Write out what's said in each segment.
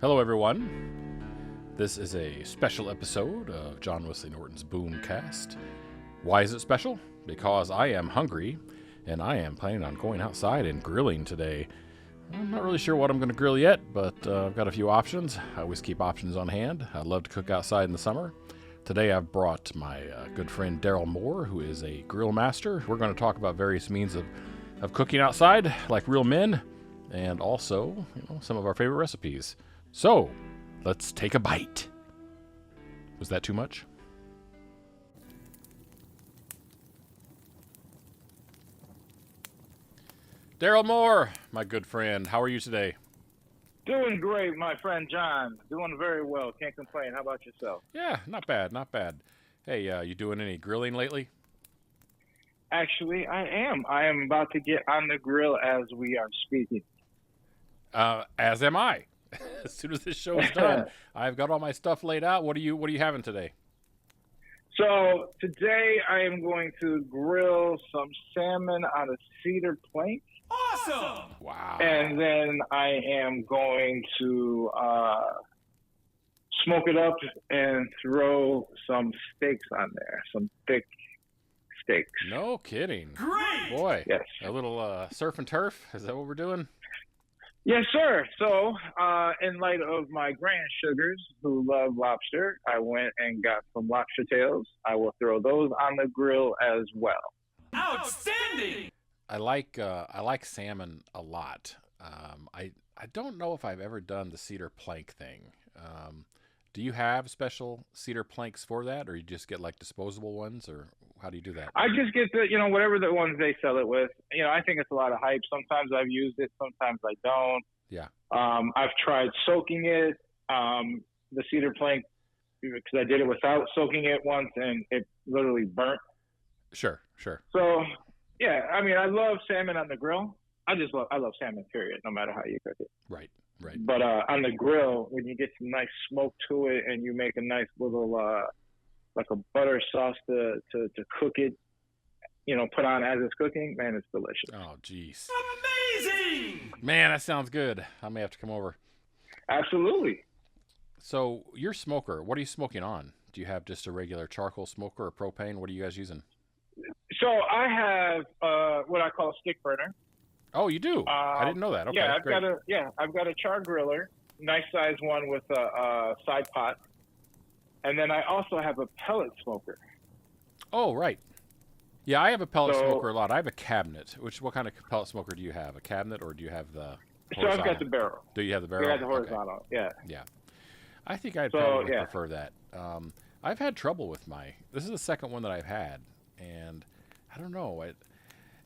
Hello, everyone. This is a special episode of John Wesley Norton's Boomcast. Why is it special? Because I am hungry, and I am planning on going outside and grilling today. I'm not really sure what I'm going to grill yet, but I've got a few options. I always keep options on hand. I love to cook outside in the summer. Today I've brought my good friend Daryle Moore, who is a grill master. We're going to talk about various means of cooking outside, like real men, and also some of our favorite recipes. So, let's take a bite. Was that too much? Daryle Moore, my good friend, how are you today? Doing great, my friend John. Doing very well. Can't complain. How about yourself? Yeah, not bad, not bad. Hey, you doing any grilling lately? Actually, I am. I am about to get on the grill as we are speaking. As am I. As soon as this show is done, I've got all my stuff laid out. What are you having today? So today I am going to grill some salmon on a cedar plank. Awesome! Wow. And then I am going to smoke it up and throw some steaks on there, some thick steaks. No kidding. Great! Boy, Yes. a little surf and turf. Is that what we're doing? Yes, sir. So, in light of my grand sugars who love lobster, I went and got some lobster tails. I will throw those on the grill as well. Outstanding! I like salmon a lot. I don't know if I've ever done the cedar plank thing. Do you have special cedar planks for that, or you just get like disposable ones, or how do you do that? I just get the, whatever the ones they sell it with. I think it's a lot of hype. Sometimes I've used it, sometimes I don't. Yeah. I've tried soaking it, the cedar plank, because I did it without soaking it once, and it literally burnt. Sure. So, yeah, I love salmon on the grill. I love salmon, period, no matter how you cook it. Right. But on the grill, when you get some nice smoke to it and you make a nice little, like a butter sauce to cook it, put on as it's cooking, man, it's delicious. Oh, geez. Amazing! Man, that sounds good. I may have to come over. Absolutely. So, your smoker, what are you smoking on? Do you have just a regular charcoal smoker or propane? What are you guys using? So I have what I call a stick burner. Oh, you do? I didn't know that. Okay, yeah, great. I've got a char griller, nice size one with a side pot, and then I also have a pellet smoker. Oh, right. Yeah, I have a pellet smoker a lot. I have a cabinet. What kind of pellet smoker do you have? A cabinet, or do you have the horizontal? So I've got the barrel. Do you have the barrel? I got the horizontal. Okay. Yeah. I think I'd probably prefer that. I've had trouble with this is the second one that I've had, and I don't know.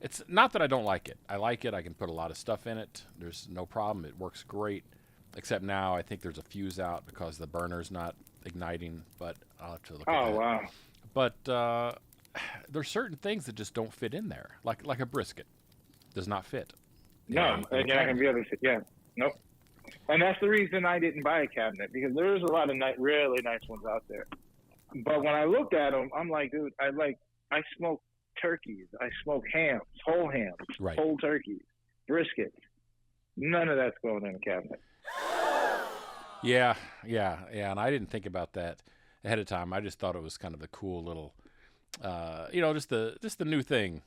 It's not that I don't like it. I like it. I can put a lot of stuff in it. There's no problem. It works great. Except now I think there's a fuse out because the burner's not igniting, but I'll have to look at that. Oh, wow. But there's certain things that just don't fit in there. Like a brisket does not fit. No, and you're not going to be able to, yeah, nope. And that's the reason I didn't buy a cabinet, because there's a lot of really nice ones out there. But when I looked at them, I'm like, dude, I smoke turkeys, I smoke hams, whole hams, Right. whole turkeys, brisket. None of that's going in a cabinet. Yeah, and I didn't think about that ahead of time. I just thought it was kind of the cool little, just the new thing,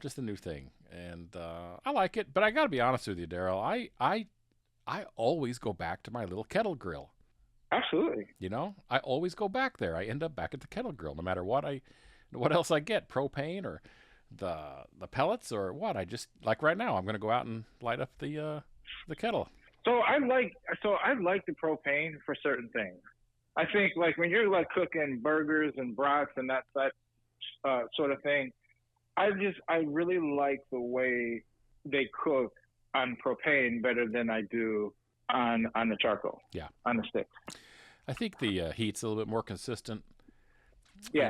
just the new thing, and I like it. But I got to be honest with you, Daryle, I always go back to my little kettle grill. Absolutely. I always go back there. I end up back at the kettle grill, no matter what else I get, propane or the pellets or what. I just, like right now, I'm going to go out and light up the kettle. So I like the propane for certain things. I think like when you're like cooking burgers and brats and that sort of thing, I really like the way they cook on propane better than I do on the charcoal. Yeah. On the stick. I think the heat's a little bit more consistent. Yeah.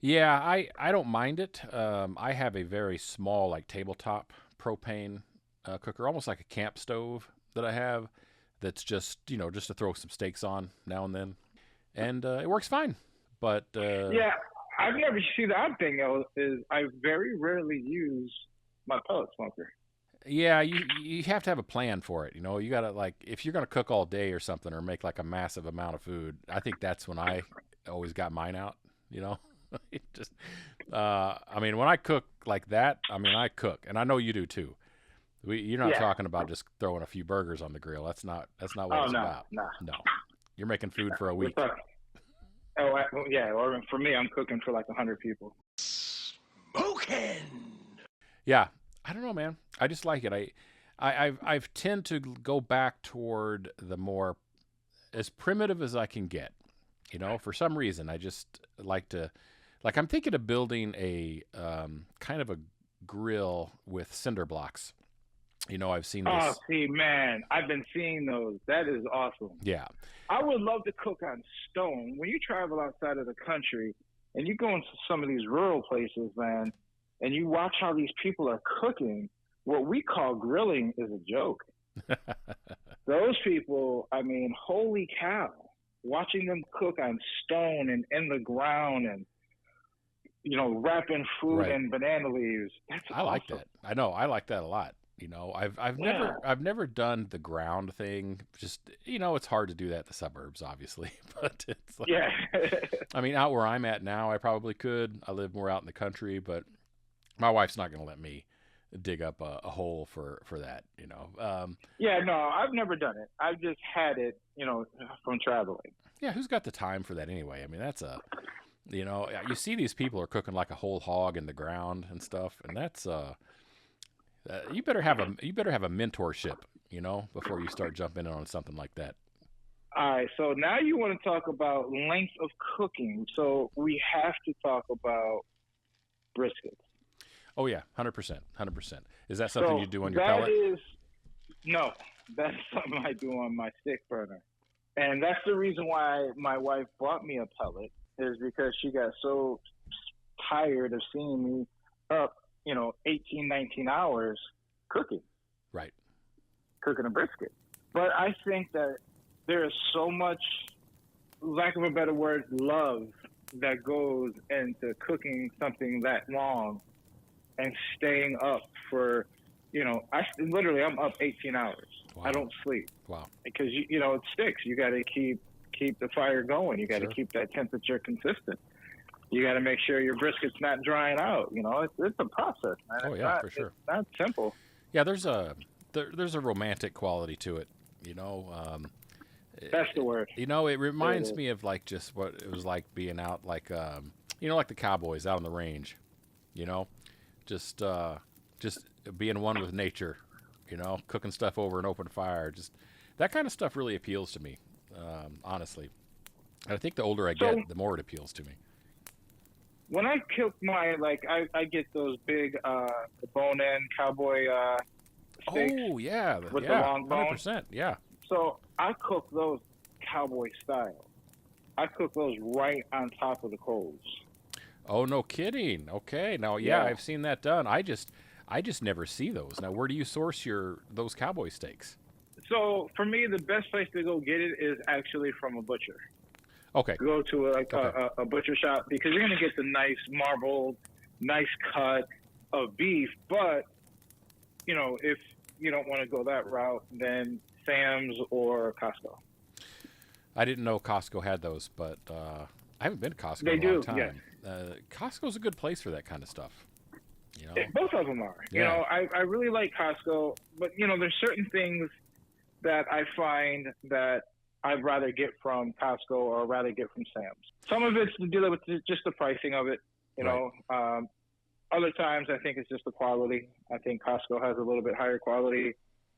I don't mind it. I have a very small, like tabletop propane cooker, almost like a camp stove that I have. That's just just to throw some steaks on now and then, and it works fine. But yeah, I've never. See, the odd thing though is I very rarely use my pellet smoker. Yeah, you have to have a plan for it. You know, you gotta like if you're gonna cook all day or something or make like a massive amount of food. I think that's when I always got mine out. You know, It just I mean, when I cook like that, I mean, I cook, and I know you do too. You're not Yeah. talking about just throwing a few burgers on the grill. That's not what Oh it's no, about. no. No, you're making food for a We're week. talking. Oh yeah. Or for me, I'm cooking for like 100 people. Yeah, I don't know, man. I just like it. I've tend to go back toward the more as primitive as I can get. You know, for some reason, I just like to, like I'm thinking of building a kind of a grill with cinder blocks. You know, I've seen Oh, this. see, man, I've been seeing those. That is awesome. Yeah, I would love to cook on stone. When you travel outside of the country and you go into some of these rural places, man, and you watch how these people are cooking, what we call grilling is a joke. Those people, I mean, holy cow. Watching them cook on stone and in the ground and, wrapping food Right. in banana leaves. That's I like awesome. that. I know. I like that a lot. You know, Yeah. I've never done the ground thing. Just it's hard to do that in the suburbs, obviously. But it's like, Yeah. I mean, out where I'm at now, I probably could. I live more out in the country, but my wife's not going to let me dig up a hole for that. Yeah, no, I've never done it. I've just had it, from traveling. Yeah, who's got the time for that anyway? I mean, you see these people are cooking like a whole hog in the ground and stuff, and that's you better have a mentorship, before you start jumping in on something like that. All right, so now you want to talk about length of cooking. So we have to talk about briskets. Oh yeah, 100%, 100%. Is that something you do on your that pellet? No, that's something I do on my stick burner. And that's the reason why my wife bought me a pellet, is because she got so tired of seeing me up, 18, 19 hours cooking Right. a brisket. But I think that there is so much, lack of a better word, love that goes into cooking something that long and staying up for, I'm up 18 hours. Wow. I don't sleep. Wow. Because, it sticks. You got to keep the fire going. You got to Sure. keep that temperature consistent. You got to make sure your brisket's not drying out. It's a process, man. Oh It's yeah, not, for sure. It's not simple. Yeah, there's a romantic quality to it. That's the word. It reminds me of like just what it was like being out, like like the cowboys out on the range. Just being one with nature. Cooking stuff over an open fire. Just that kind of stuff really appeals to me. Honestly, and I think the older I get, the more it appeals to me. When I cook I get those big bone-in cowboy steaks. Oh yeah, with the long bone. 100%. Yeah. So I cook those cowboy style. I cook those right on top of the coals. Oh, no kidding. Okay. Now, yeah, Yeah. I've seen that done. I just never see those. Now, where do you source those cowboy steaks? So for me, the best place to go get it is actually from a butcher. Okay. Go to a butcher shop, because you're going to get the nice marbled, nice cut of beef. But, if you don't want to go that route, then Sam's or Costco. I didn't know Costco had those, but I haven't been to Costco They in a long do, time. yes. Costco's a good place for that kind of stuff. Both of them are. Yeah. I really like Costco, but, there's certain things that I find that I'd rather get from Costco or rather get from Sam's. Some of it's to deal with just the pricing of it, Other times I think it's just the quality. I think Costco has a little bit higher quality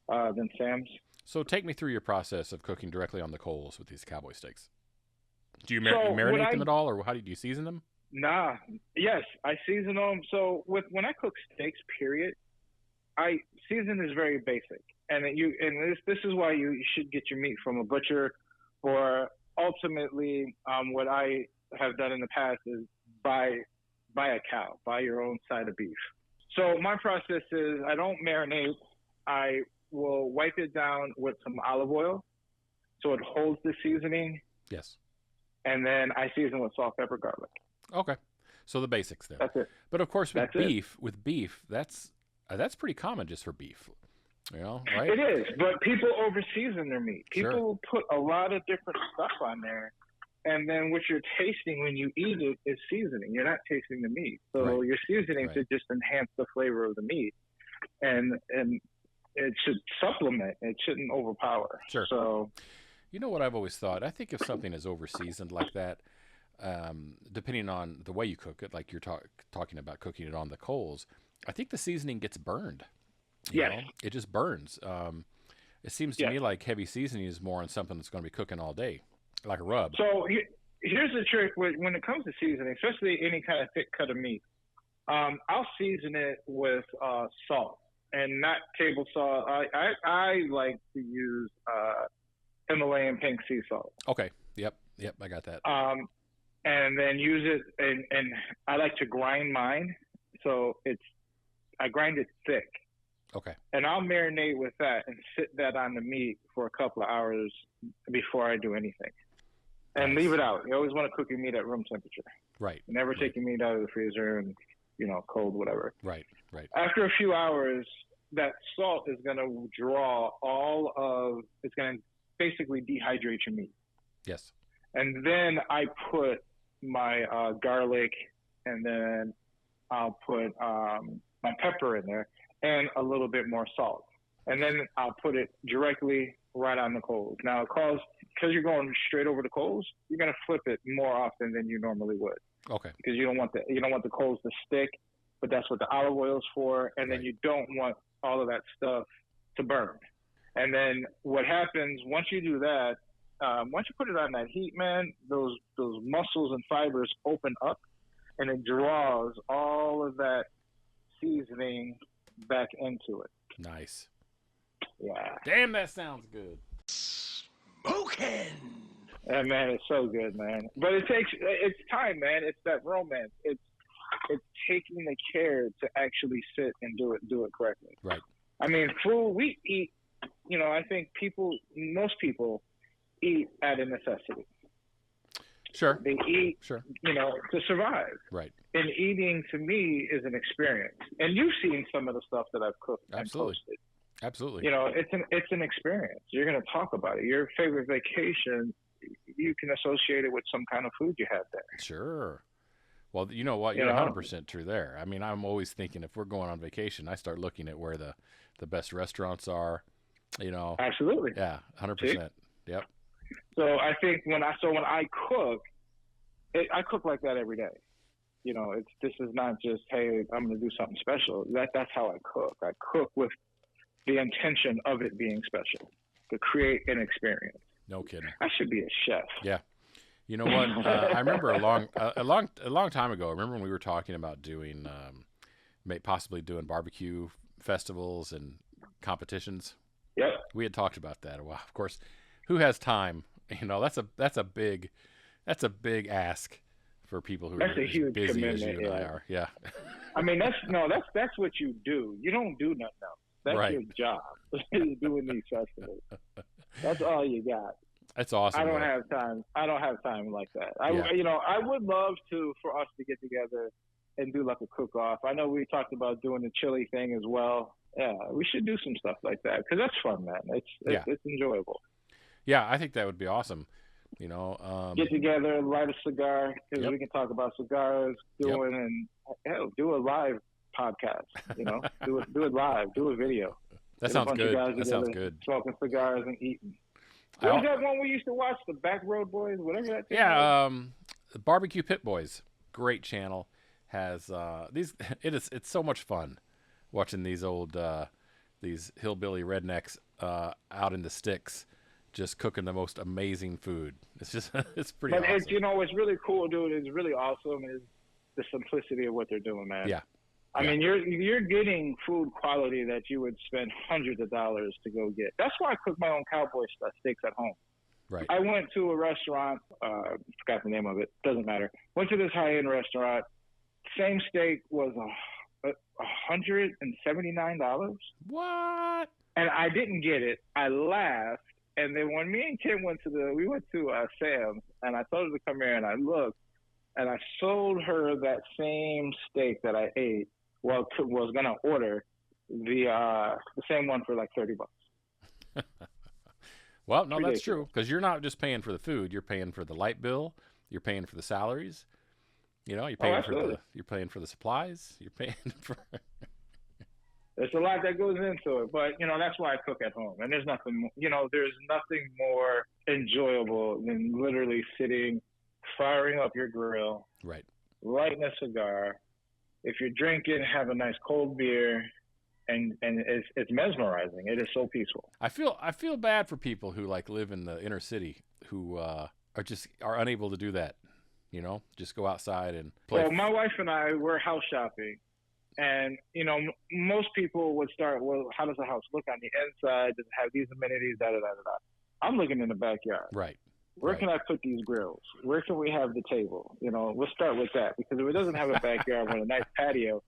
than Sam's. So take me through your process of cooking directly on the coals with these cowboy steaks. Do you So marinate them at all, or how do you season them? Nah. Yes, I season them. So when I cook steaks, period, season is very basic. And this is why you should get your meat from a butcher, or ultimately what I have done in the past is buy a cow, buy your own side of beef. So my process is I don't marinate. I will wipe it down with some olive oil so it holds the seasoning, Yes. and then I season with salt, pepper, garlic. Okay. So the basics there. That's it. But of course, with That's it. beef, that's That's pretty common just for beef, right? It is, but people over-season their meat. Sure. People put a lot of different stuff on there, and then what you're tasting when you eat it is seasoning. You're not tasting the meat. So Right. you're seasoning Right. to just enhance the flavor of the meat, and it should supplement. It shouldn't overpower. Sure. So You know what I've always thought? I think if something is over-seasoned like that, depending on the way you cook it, like you're talking about cooking it on the coals, I think the seasoning gets burned. You Yes. know? It just burns. It seems to Yes. me like heavy seasoning is more on something that's going to be cooking all day, like a rub. So here's the trick when it comes to seasoning, especially any kind of thick cut of meat. I'll season it with salt and not table salt. I like to use Himalayan pink sea salt. Okay. Yep. I got that. And then use it, and I like to grind mine, so I grind it thick. Okay. And I'll marinate with that and sit that on the meat for a couple of hours before I do anything. And Nice. leave it out. You always want to cook your meat at room temperature. Right. Never take your meat out of the freezer and, cold, whatever. Right. After a few hours, that salt is going to draw it's going to basically dehydrate your meat. Yes. And then I put my garlic, and then I'll put my pepper in there and a little bit more salt. And then I'll put it directly right on the coals. Now, because you're going straight over the coals, you're going to flip it more often than you normally would, Okay. because you don't want the coals to stick, but that's what the olive oil is for. And then Right. you don't want all of that stuff to burn. And then what happens once you do that, once you put it on that heat, man, those muscles and fibers open up, and it draws all of that seasoning back into it. Nice. Yeah. Damn, that sounds good. Smoking. And man, it's so good, man. But it's time, man. It's that romance. It's taking the care to actually sit and do it correctly. Right. I mean, food we eat. I think most people eat out of necessity. Sure. They eat, Sure. to survive. Right. And eating, to me, is an experience. And you've seen some of the stuff that I've cooked and Absolutely. posted. Absolutely. It's an experience. You're going to talk about it. Your favorite vacation, you can associate it with some kind of food you had there. Sure. Well, you know what? You're 100% true there. I mean, I'm always thinking if we're going on vacation, I start looking at where the best restaurants are. Absolutely. Yeah, 100%. Yep. So I think when I cook, I cook like that every day. This is not just, hey, I'm going to do something special. That's how I cook. I cook with the intention of it being special, to create an experience. No kidding. I should be a chef. Yeah. You know what? I remember a long time ago. I remember when we were talking about doing, possibly doing barbecue festivals and competitions. Yep. We had talked about that a while. Of course, who has time? That's a big ask for people who That's are a as huge busy as you commitment, and I yeah. are. Yeah. I mean, that's what you do. You don't do nothing else. That's Right. your job. Is doing these festivals. That's all you got. That's awesome. I don't though. have time. I don't have time like that. I would love for us to get together and do like a cook-off. I know we talked about doing the chili thing as well. Yeah, we should do some stuff like that because that's fun, man. It's enjoyable. Yeah, I think that would be awesome. Get together, light a cigar, because Yep. we can talk about cigars, Yep. and hell, do a live podcast. Do it live, do a video. That Get a sounds bunch of good. guys That sounds together, good. Smoking cigars and eating. I What don't- was that one we used to watch? The Back Road Boys, whatever that thing was? Yeah, Barbecue Pit Boys, great channel, has these. It's so much fun watching these old these hillbilly rednecks out in the sticks, just cooking the most amazing food. It's just it's pretty. But awesome. what's really cool, dude, is really awesome is the simplicity of what they're doing, man. Yeah. I Yeah. mean, you're getting food quality that you would spend hundreds of dollars to go get. That's why I cook my own cowboy steaks at home. Right. I went to a restaurant, forgot the name of it, doesn't matter. Went to this high-end restaurant. Same steak was $179. What? And I didn't get it. I laughed. And then when me and Kim went to Sam's, and I told her to come here, and I looked, and I sold her that same steak that I ate, was going to order the same one for like $30. Well, no, that's Ridiculous. true, because you're not just paying for the food; you're paying for the light bill, you're paying for the salaries. You know, Absolutely. you're paying for the supplies, you're paying for. There's a lot that goes into it, but that's why I cook at home. And there's nothing, there's nothing more enjoyable than literally sitting, firing up your grill, Right. lighting a cigar. If you're drinking, have a nice cold beer, and it's mesmerizing. It is so peaceful. I feel bad for people who like live in the inner city who are unable to do that. You know, just go outside and play. Well, my wife and I were house shopping. And, most people would start, well, how does the house look on the inside? Does it have these amenities? Da, da, da, da, da. I'm looking in the backyard. Right. Where can I put these grills? Where can we have the table? We'll start with that. Because if it doesn't have a backyard with a nice patio,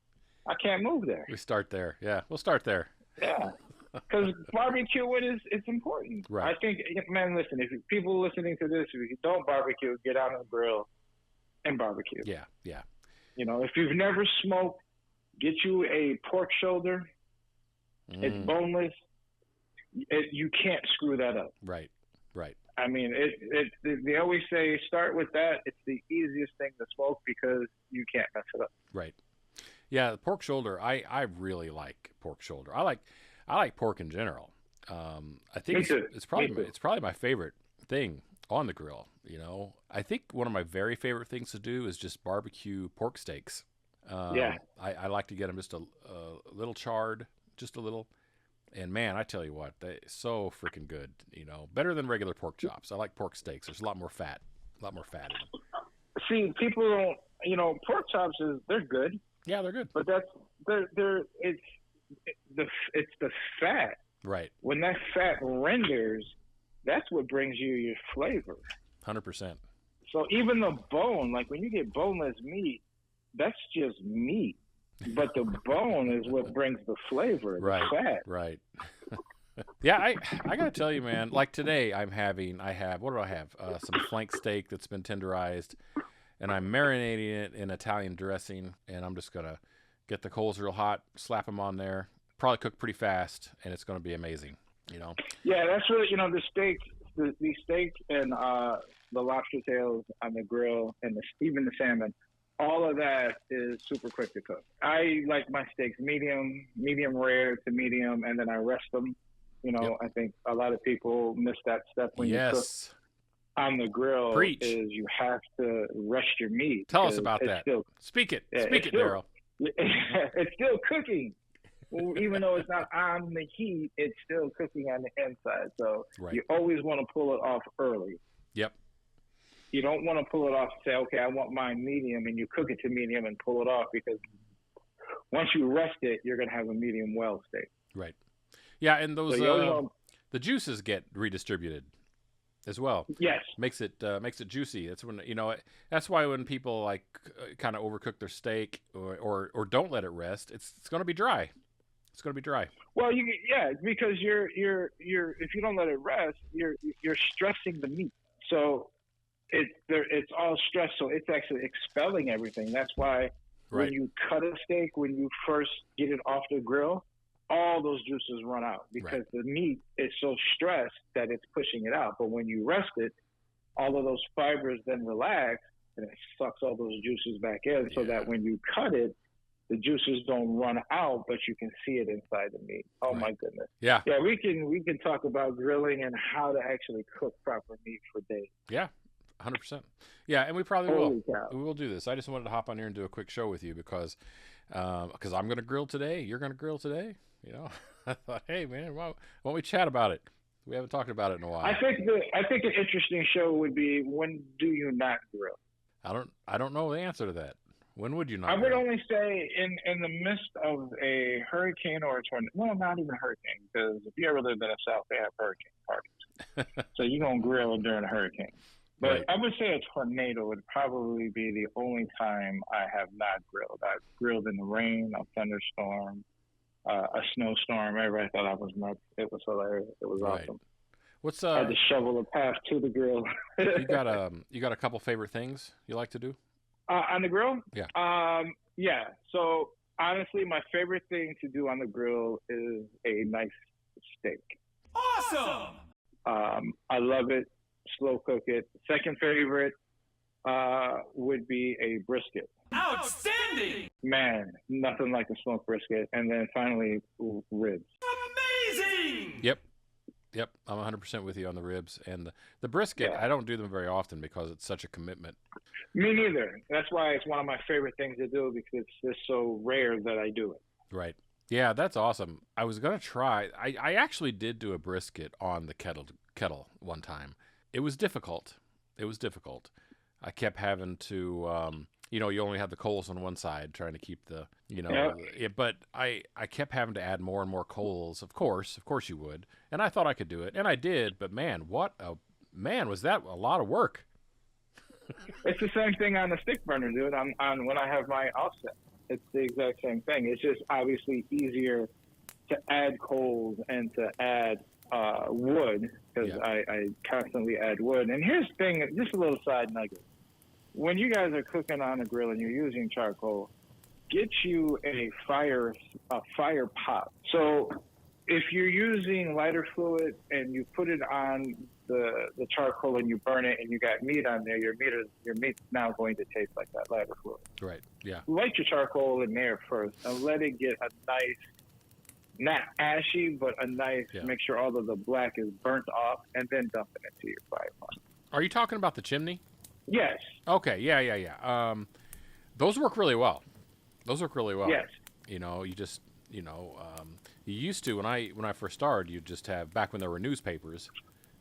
I can't move there. We start there. Yeah, we'll start there. Yeah. Because barbecuing it's important. Right. I think, man, listen, if people listening to this, if you don't barbecue, get out on the grill and barbecue. Yeah, yeah. If you've never smoked, get you a pork shoulder. It's boneless. You can't screw that up. Right, right. I mean, they always say start with that. It's the easiest thing to smoke because you can't mess it up. Right. Yeah, the pork shoulder. I really like pork shoulder. I like pork in general. I think it's probably my favorite thing on the grill. I think one of my very favorite things to do is just barbecue pork steaks. I like to get them just a little charred, just a little. And man, I tell you what, they're so freaking good. Better than regular pork chops. I like pork steaks. There's a lot more fat in them. See, people don't. Pork chops they're good. Yeah, they're good. But it's the fat. Right. When that fat renders, that's what brings you your flavor. 100%. So even the bone, like when you get boneless meat, that's just meat. But the bone is what brings the flavor, the fat. Right. Yeah, I gotta tell you, man. Like today, I have what do I have? Some flank steak that's been tenderized, and I'm marinating it in Italian dressing. And I'm just gonna get the coals real hot, slap them on there. Probably cook pretty fast, and it's gonna be amazing. Yeah, that's really the steak, the steak and the lobster tails on the grill, and even the salmon. All of that is super quick to cook. I like my steaks medium rare to medium, and then I rest them. Yep. I think a lot of people miss that step when you cook on the grill. Preach. Is you have to rest your meat. Tell us about that. Speak it, Daryle. It's still cooking. Even though it's not on the heat, it's still cooking on the inside. So you always want to pull it off early. Yep. You don't want to pull it off and say, okay, I want mine medium, and you cook it to medium and pull it off, because once you rest it, you're going to have a medium well steak. Right. Yeah, and those the juices get redistributed as well. Yes. Makes it juicy. That's when that's why when people like kind of overcook their steak or don't let it rest, it's going to be dry. It's going to be dry. Well, because you're if you don't let it rest, you're stressing the meat. So it's all stress, so it's actually expelling everything. That's why when you cut a steak, when you first get it off the grill, all those juices run out, because the meat is so stressed that it's pushing it out. But when you rest it, all of those fibers then relax, and it sucks all those juices back in, so that when you cut it, the juices don't run out, but you can see it inside the meat. Oh my goodness. Yeah. Yeah, we can talk about grilling and how to actually cook proper meat for days. Yeah. 100%. Yeah, and we probably Holy will. cow. We will do this. I just wanted to hop on here and do a quick show with you because I'm going to grill today. You're going to grill today. I thought, hey man, why don't we chat about it? We haven't talked about it in a while. I think an interesting show would be, when do you not grill? I don't know the answer to that. When would you not? I would grill? only say in the midst of a hurricane or a tornado. Well, not even a hurricane, because if you ever lived in the South, they have hurricane parties. So you're going to grill during a hurricane. But I would say a tornado would probably be the only time I have not grilled. I've grilled in the rain, a thunderstorm, a snowstorm. Everybody thought I was nuts. It was hilarious. It was awesome. What's I had to shovel a path to the grill. you got a couple favorite things you like to do? On the grill? Yeah. Yeah. So honestly, my favorite thing to do on the grill is a nice steak. Awesome! I love it. Slow cook it. Second favorite would be a brisket. Outstanding! Man, nothing like a smoked brisket. And then finally, ribs. Amazing! Yep, I'm 100% with you on the ribs. And the brisket, Yeah. I don't do them very often because it's such a commitment. Me neither. That's why it's one of my favorite things to do, because it's just so rare that I do it. Right. Yeah, that's awesome. I was going to try. I actually did do a brisket on the kettle one time. It was difficult. I kept having to, you only have the coals on one side trying to keep the, but I kept having to add more and more coals. Of course you would. And I thought I could do it. And I did. But man, was that a lot of work. It's the same thing on the stick burner, dude. On when I have my offset, it's the exact same thing. It's just obviously easier to add coals and to add wood, because I constantly add wood. And here's the thing, just a little side nugget. When you guys are cooking on a grill and you're using charcoal, get you a fire pot. So if you're using lighter fluid and you put it on the charcoal and you burn it and you got meat on there, your meat's now going to taste like that lighter fluid. Right. Yeah. Light your charcoal in there first and let it get a nice, not ashy, but a nice, make sure all of the black is burnt off, and then dump it into your fire pot. Are you talking about the chimney? Yes. Okay. Yeah. Those work really well. Yes. You just, you used to, when I first started, you just have, back when there were newspapers,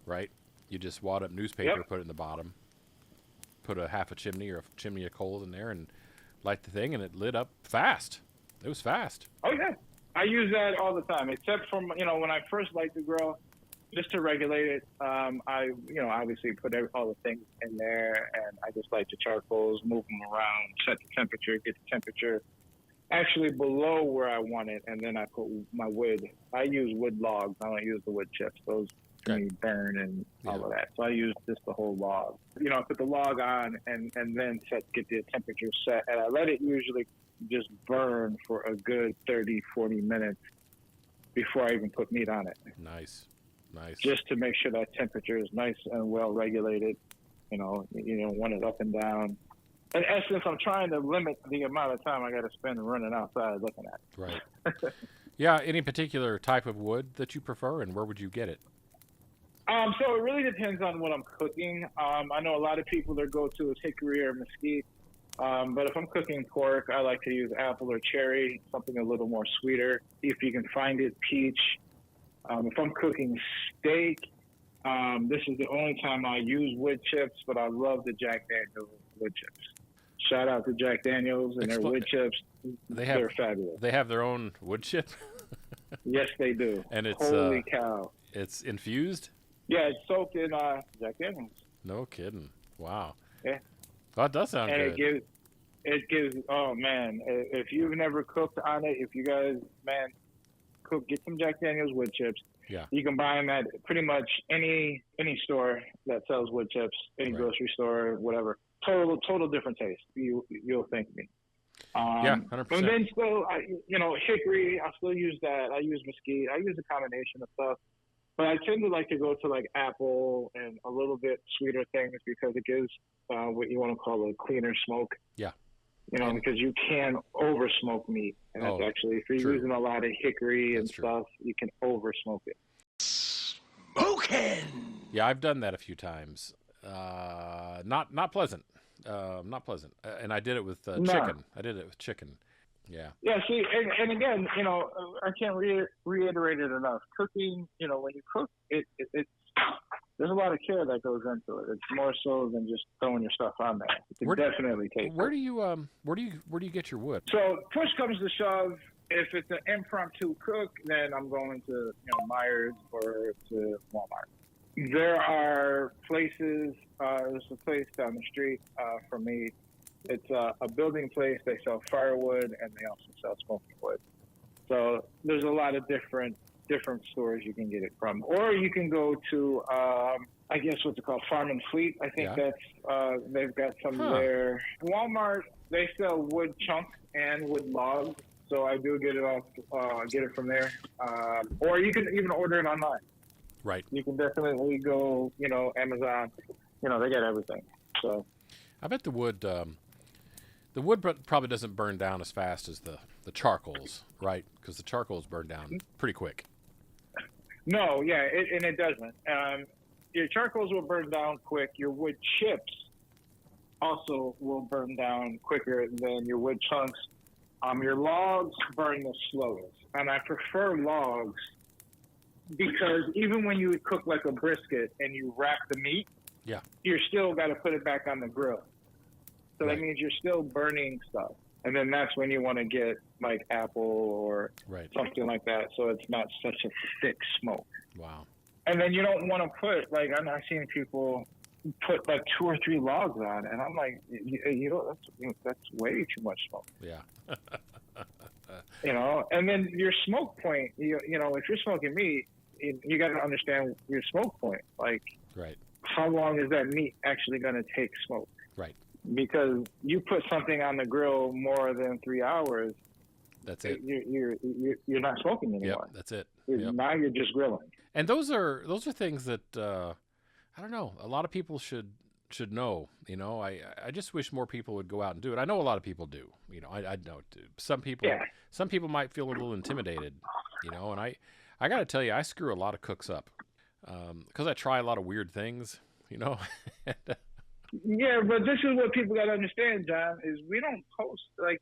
right? You just wad up newspaper, put it in the bottom, put a half a chimney or a chimney of coals in there, and light the thing, and it lit up fast. It was fast. Oh yeah, I use that all the time, except for when I first light the grill, just to regulate it. I obviously put all the things in there, and I just light the charcoals, move them around, set the temperature, get the temperature actually below where I want it, and then I put my wood. I use wood logs. I don't use the wood chips. Those to me burn and all of that. So I use just the whole log. I put the log on and then get the temperature set, and I let it usually just burn for a good 30, 40 minutes before I even put meat on it. Nice. Just to make sure that temperature is nice and well regulated. You don't want it up and down. In essence, I'm trying to limit the amount of time I got to spend running outside looking at it. Right. Yeah. Any particular type of wood that you prefer, and where would you get it? So it really depends on what I'm cooking. I know a lot of people, their go-to is hickory or mesquite. But if I'm cooking pork, I like to use apple or cherry, something a little more sweeter. If you can find it, peach. If I'm cooking steak, this is the only time I use wood chips, but I love the Jack Daniels wood chips. Shout out to Jack Daniels and their wood chips. They're fabulous. They have their own wood chip? Yes, they do. And it's holy cow. It's infused? Yeah, it's soaked in Jack Daniels. No kidding. Wow. Yeah. That does sound and good. It gives, oh man, if you've never cooked on it, if you guys, get some Jack Daniels wood chips. Yeah. You can buy them at pretty much any store that sells wood chips, any grocery store, whatever. Total different taste. You'll thank me. 100%. And then still, hickory, I still use that. I use mesquite. I use a combination of stuff. But I tend to like to go to like apple and a little bit sweeter things, because it gives what you want to call a cleaner smoke. Yeah. Because you can over smoke meat. And that's actually, if you're using a lot of hickory and stuff, you can over smoke it. Smoking! Yeah, I've done that a few times. Not pleasant. Not pleasant. And I did it with chicken. I did it with chicken. Yeah. Yeah. See, and again, I can't reiterate it enough. Cooking, when you cook, it's there's a lot of care that goes into it. It's more so than just throwing your stuff on there. It can definitely take. Where do you get your wood? So push comes to shove. If it's an impromptu cook, then I'm going to Myers or to Walmart. There are places. There's a place down the street from me. It's a building place. They sell firewood and they also sell smoking wood. So there's a lot of different stores you can get it from, or you can go to I guess what's it called, Farm and Fleet. I think that's they've got some there. Walmart, they sell wood chunks and wood logs. so I do get it off, get it from there. Or you can even order it online. Right. You can definitely go, Amazon. They got everything. So I bet the wood probably doesn't burn down as fast as the charcoals, right? Because the charcoals burn down pretty quick. no, yeah, it doesn't. Your charcoals will burn down quick. Your wood chips also will burn down quicker than your wood chunks. Your logs burn the slowest, and I prefer logs because even when you cook like a brisket and you wrap the meat, Yeah. you're still got to put it back on the grill. So Right. that means you're still burning stuff, and then that's when you want to get like apple or Right. something like that, so it's not such a thick smoke. Wow. And then you don't want to put I've seen people put like 2 or 3 logs on, and I'm like, that's way too much smoke. Yeah. And then your smoke point, if you're smoking meat, you got to understand your smoke point. Like, Right. how long is that meat actually going to take smoke? Right. Because you put something on the grill more than 3 hours, That's it. you're not smoking anymore. Yep. That's it. Yep. Yep. Now you're just grilling. And those are things that I don't know. A lot of people should know. I just wish more people would go out and do it. I know a lot of people do. I know some people. Yeah. Some people might feel a little intimidated. And I got to tell you, I screw a lot of cooks up because I try a lot of weird things. Yeah, but this is what people got to understand, John, is we don't post like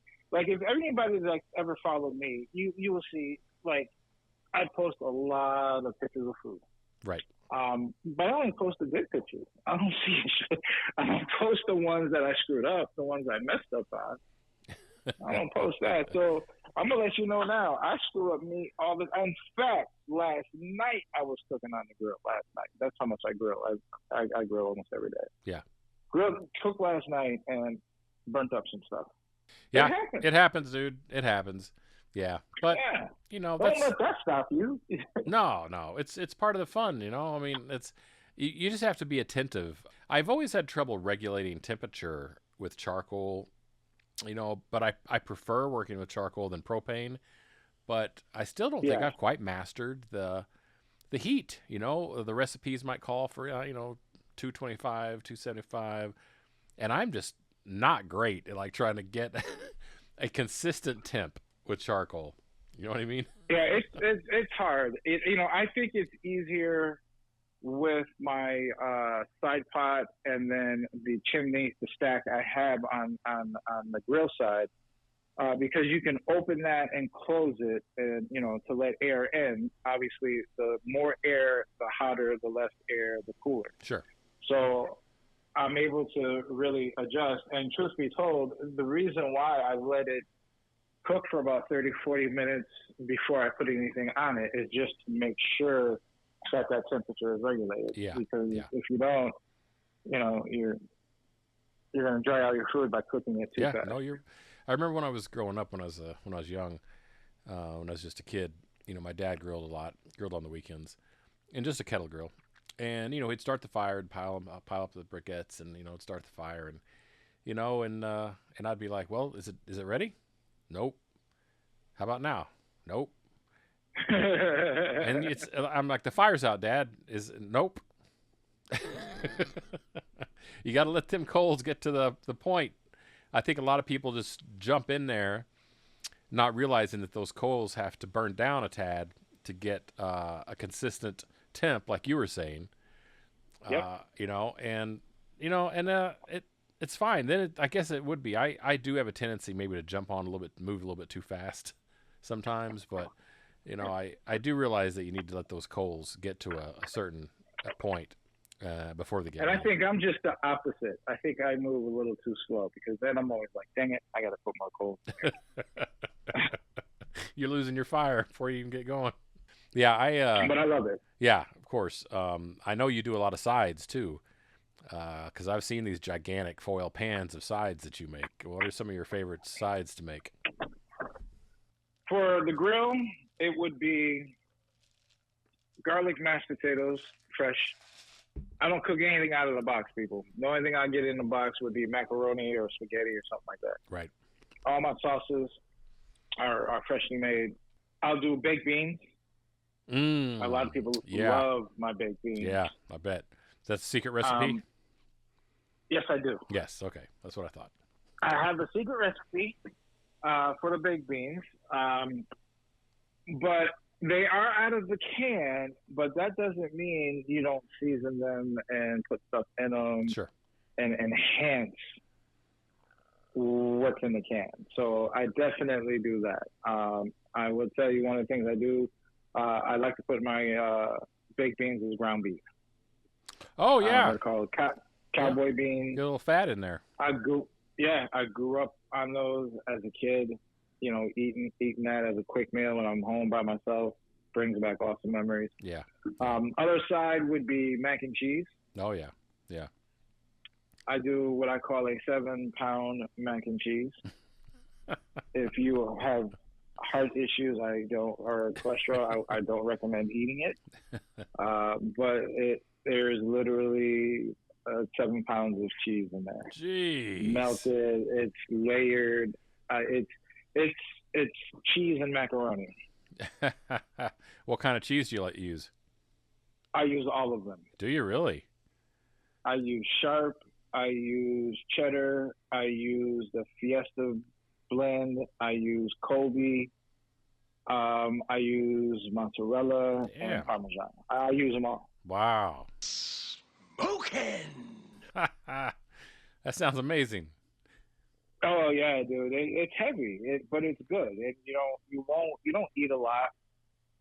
if anybody's ever followed me, you will see I post a lot of pictures of food. Right. But I only post the good pictures. I don't post the ones that I screwed up, the ones I messed up on. I don't post that. So I'm gonna let you know now. I screw up meat all the time. In fact, last night I was cooking on the grill. Last night. That's how much I grill. I grill almost every day. Yeah. Cooked last night and burnt up some stuff. Yeah. It happens, dude. It happens. Yeah. But don't that's let that stop you. No. It's part of the fun. I mean, you just have to be attentive. I've always had trouble regulating temperature with charcoal. But I prefer working with charcoal than propane. But I still don't think I've quite mastered the heat. The recipes might call for 225, 275, and I'm just not great at trying to get a consistent temp with charcoal. You know what I mean? Yeah, it's hard. I think it's easier with my side pot and then the chimney, the stack I have on the grill side, because you can open that and close it, and to let air in. Obviously, the more air, the hotter; the less air, the cooler. Sure. So I'm able to really adjust. And truth be told, the reason why I let it cook for about 30, 40 minutes before I put anything on it is just to make sure that temperature is regulated. Yeah. Because if you don't, you're going to dry out your food by cooking it too fast. No, I remember when I was growing up, when I was young, when I was just a kid. My dad grilled a lot, grilled on the weekends, and just a kettle grill. And he'd start the fire and pile up the briquettes, and start the fire, and and I'd be like, "Well, is it ready? Nope. How about now? Nope." And I'm like, "The fire's out, Dad." Nope. You got to let them coals get to the point. I think a lot of people just jump in there, not realizing that those coals have to burn down a tad to get a consistent temp, like you were saying. Yep. It's fine. Then I guess it would be. I do have a tendency maybe to jump on a little bit, move a little bit too fast sometimes, but I do realize that you need to let those coals get to a certain point before they get. And I think I'm just the opposite. I think I move a little too slow, because then I'm always like, dang it, I got to put more coals. You're losing your fire before you even get going. Yeah, but I love it. Yeah, of course. I know you do a lot of sides too, because I've seen these gigantic foil pans of sides that you make. What are some of your favorite sides to make? For the grill, it would be garlic mashed potatoes, fresh. I don't cook anything out of the box, people. The only thing I get in the box would be macaroni or spaghetti or something like that. Right. All my sauces, are freshly made. I'll do baked beans. A lot of people love my baked beans. Yeah, I bet. Is that the secret recipe? Yes, I do. Yes, okay. That's what I thought. I have the secret recipe for the baked beans, but they are out of the can, but that doesn't mean you don't season them and put stuff in them and enhance what's in the can. So I definitely do that. I would tell you one of the things I do, I like to put my baked beans as ground beef. Oh, yeah. They're called cowboy beans. Get a little fat in there. I grew up on those as a kid. You know, eating that as a quick meal when I'm home by myself brings back awesome memories. Yeah. Other side would be mac and cheese. Oh, yeah. Yeah. I do what I call a 7-pound mac and cheese. If you have heart issues, or cholesterol, I don't recommend eating it. But there's literally 7 pounds of cheese in there. Jeez. Melted. It's layered. It's cheese and macaroni. What kind of cheese do you like to use? I use all of them. Do you really? I use Sharp. I use cheddar. I use the Fiesta blend. I use Colby. I use mozzarella and Parmesan. I use them all. Wow. Smoking. That sounds amazing. Oh yeah, dude. It's heavy, but it's good. You don't eat a lot.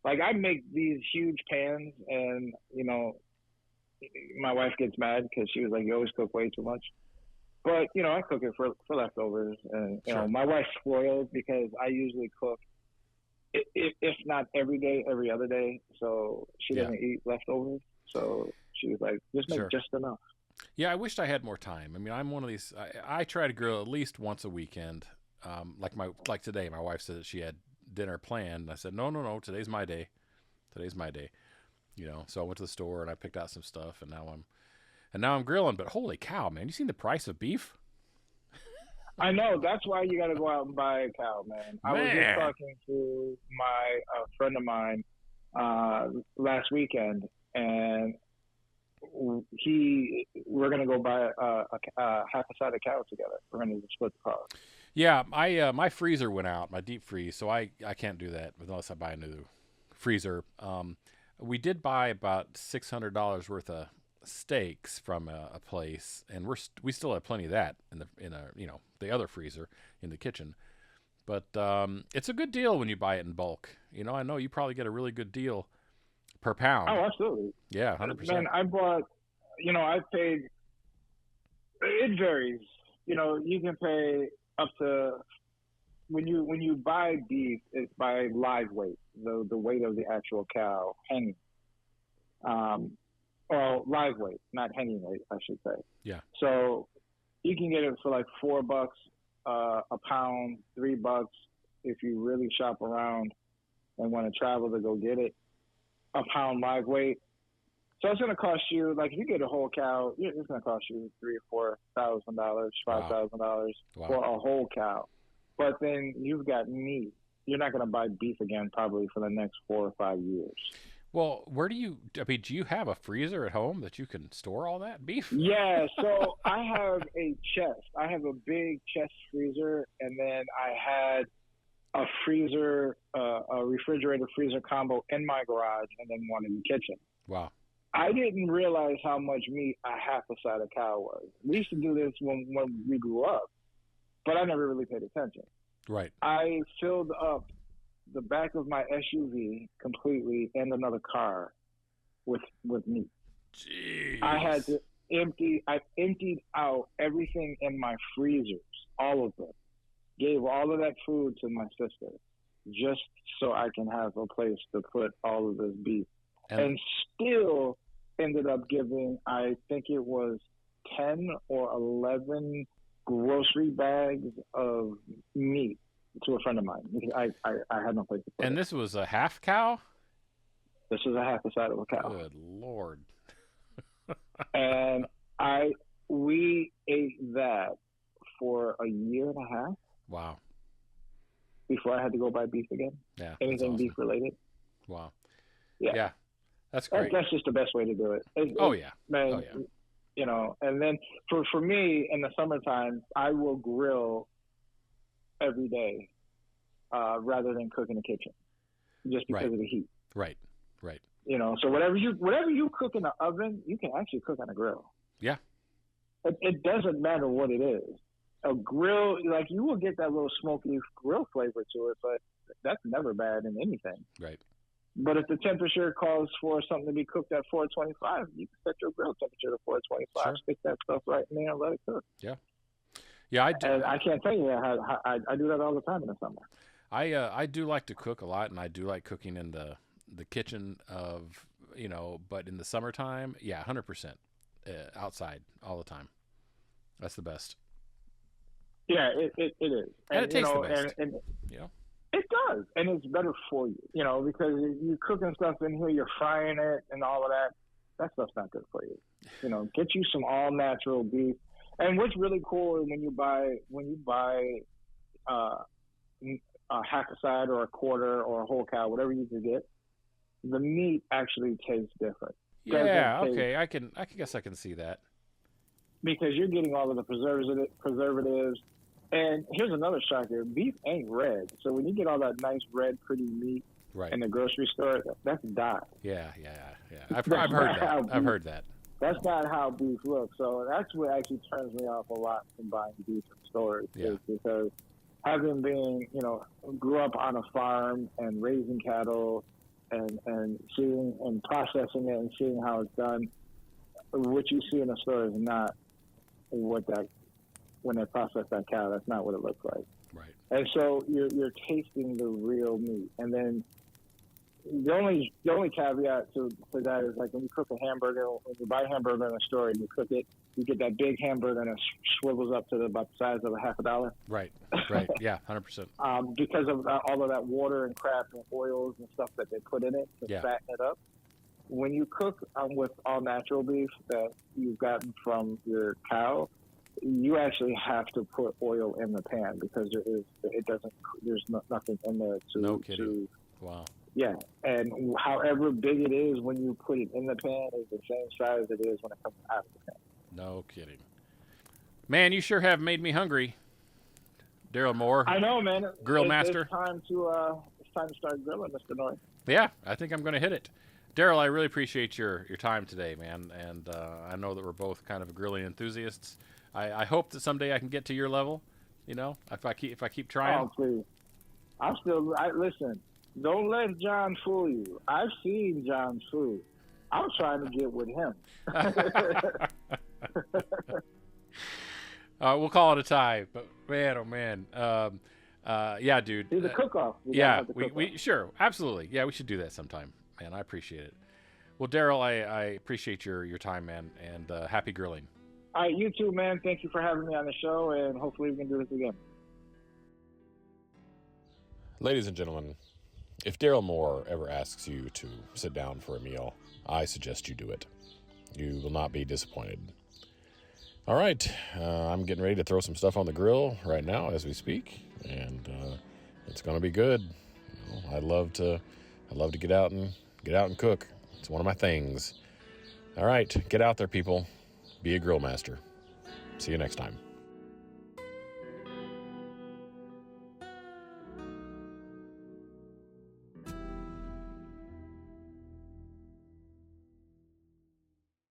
Like I make these huge pans, and my wife gets mad because she was like, "You always cook way too much." But I cook it for leftovers, and my wife's spoiled because I usually cook, if not every day, every other day. So she doesn't eat leftovers. So she was like, "Just make just enough." Yeah, I wished I had more time. I mean, I'm one of these. I try to grill at least once a weekend. Like today, my wife said that she had dinner planned. And I said, no, today's my day. Today's my day. So I went to the store and I picked out some stuff, and now I'm grilling. But holy cow, man! You seen the price of beef? I know. That's why you got to go out and buy a cow, man. I was just talking to my friend of mine last weekend, and we're gonna go buy a half a side of cow together. We're gonna split the cost. Yeah, my freezer went out, my deep freeze, so I can't do that unless I buy a new freezer. We did buy about $600 worth of steaks from a place, and we still have plenty of that in the other freezer in the kitchen. But it's a good deal when you buy it in bulk. I know you probably get a really good deal per pound. Oh, absolutely. Yeah, 100%. Man, I bought. I paid. It varies. You can pay up to when you buy beef, it's by live weight, the weight of the actual cow hanging. Or live weight, not hanging weight, I should say. Yeah. So you can get it for like $4 a pound, $3 if you really shop around and want to travel to go get it. A pound live weight. So it's going to cost you, like if you get a whole cow, it's going to cost you $3,000 or $4,000, $5,000 for a whole cow. But then you've got meat. You're not going to buy beef again probably for the next 4 or 5 years. Well, do you have a freezer at home that you can store all that beef? Yeah, so I have a chest. I have a big chest freezer, and then I had a freezer, a refrigerator freezer combo in my garage, and then one in the kitchen. Wow. I didn't realize how much meat a half a side of cow was. We used to do this when we grew up, but I never really paid attention. Right. I filled up the back of my SUV completely and another car with meat. Jeez. I emptied out everything in my freezers, all of them. Gave all of that food to my sister just so I can have a place to put all of this beef. And still ended up giving, I think it was 10 or 11 grocery bags of meat to a friend of mine. I had no place to put it. And this was a half cow? This was a half a side of a cow. Good Lord. And we ate that for a year and a half. Wow. before I had to go buy beef again. Yeah. Anything awesome. beef related. Wow. Yeah. Yeah. That's great. That's just the best way to do it. Yeah. Man, Oh, yeah. You know, and then for me in the summertime, I will grill every day rather than cook in the kitchen, just because of the heat. Right. You know, so whatever you cook in the oven, you can actually cook on a grill. Yeah. It doesn't matter what it is. A grill, like, you will get that little smoky grill flavor to it, but that's never bad in anything. Right. But if the temperature calls for something to be cooked at 425, you can set your grill temperature to 425. Sure. Stick that stuff right in there and let it cook. Yeah. Yeah, I do. And I can't tell you how I do that all the time in the summer. I do like to cook a lot, and I do like cooking in the kitchen of, you know, but in the summertime, yeah, 100% outside all the time. That's the best. Yeah, it is. And it tastes the best. And you know? it does, and it's better for you, you know, because you're cooking stuff in here, you're frying it and all of that. That stuff's not good for you. You know, get you some all natural beef. And what's really cool is when you buy a half a side or a quarter or a whole cow, whatever you can get, the meat actually tastes different. Yeah, okay, I guess I can see that. Because you're getting all of the preservatives. And here's another shocker: beef ain't red. So when you get all that nice red, pretty meat in the grocery store, that's dyed. Yeah. I've heard that. I've heard that. That's not how beef looks. So that's what actually turns me off a lot from buying beef in stores. Is because having been, you know, grew up on a farm and raising cattle and seeing and processing it and seeing how it's done, what you see in the store is not what that, when they process that cow, that's not what it looks like. Right. And so you're tasting the real meat. And then the only caveat to that is, like, when you cook a hamburger, when you buy a hamburger in a store and you cook it, you get that big hamburger and it swivels up to about the size of a $50. Right. Yeah, 100%. Because of all of that water and crap and oils and stuff that they put in it to fatten it up. When you cook with all natural beef that you've gotten from your cow, you actually have to put oil in the pan because there's nothing in there to. No kidding. Wow. Yeah, and however big it is when you put it in the pan is the same size it is when it comes out of the pan. No kidding. Man, you sure have made me hungry. Daryle Moore. I know, man. Grill Master. It's time to start grilling, Mr. North. Yeah, I think I'm going to hit it. Daryle, I really appreciate your time today, man. And I know that we're both kind of grilling enthusiasts. I hope that someday I can get to your level. You know, if I keep trying. Oh, please. Listen. Don't let John fool you. I've seen John's food. I'm trying to get with him. We'll call it a tie. But man, oh man, yeah, dude. He's a cook-off. We sure, absolutely. Yeah, we should do that sometime, man. I appreciate it. Well, Daryle, I appreciate your time, man, and happy grilling. All right, you too, man. Thank you for having me on the show, and hopefully we can do this again. Ladies and gentlemen, if Daryle Moore ever asks you to sit down for a meal, I suggest you do it. You will not be disappointed. All right, I'm getting ready to throw some stuff on the grill right now as we speak, and it's going to be good. You know, I love to get out and cook. It's one of my things. All right, get out there, people. Be a grill master. See you next time.